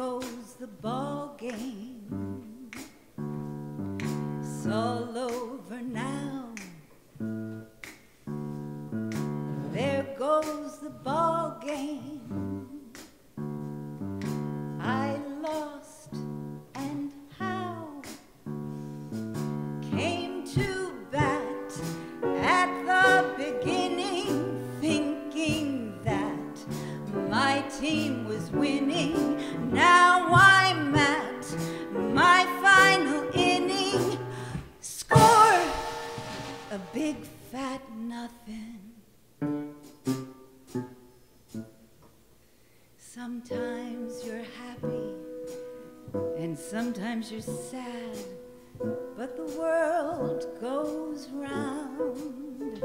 goes the ball game. It's all over now. There goes the ball game. I lost, and how? Came to bat at the beginning, thinking that my team was winning. Now I'm at my final inning. Score a big fat nothing. Sometimes you're happy and sometimes you're sad, but the world goes round.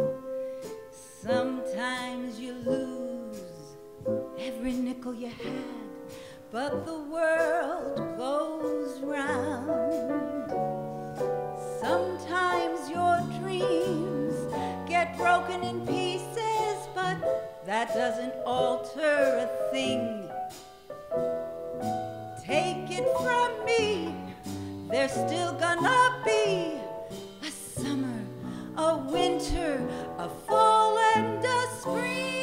Sometimes you lose every nickel you had, but the world goes round. Sometimes your dreams get broken in pieces, but that doesn't alter a thing. Take it from me, there's still gonna be a summer, a winter, a fall, and a spring.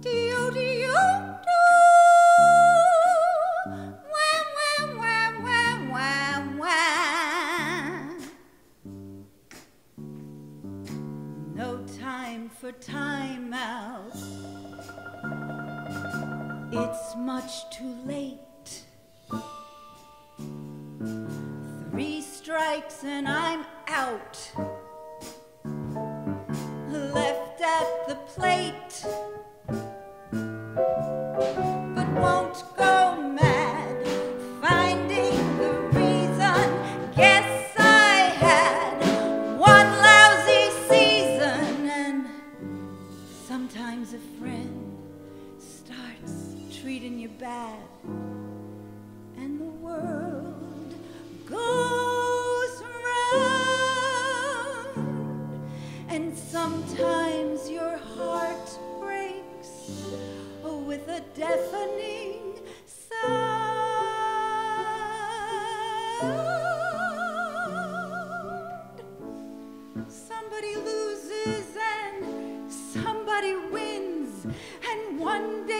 Do-do-do-do. Wah, wah, wah, wah, wah, wah. No time for time out. It's much too late. 3 strikes and I'm out. Left at the plate, but won't go mad finding the reason. Guess I had one lousy season. And sometimes a friend starts treating you bad, and the world goes round. And sometimes your heart breaks with a deafening sound. Somebody loses and somebody wins, and one day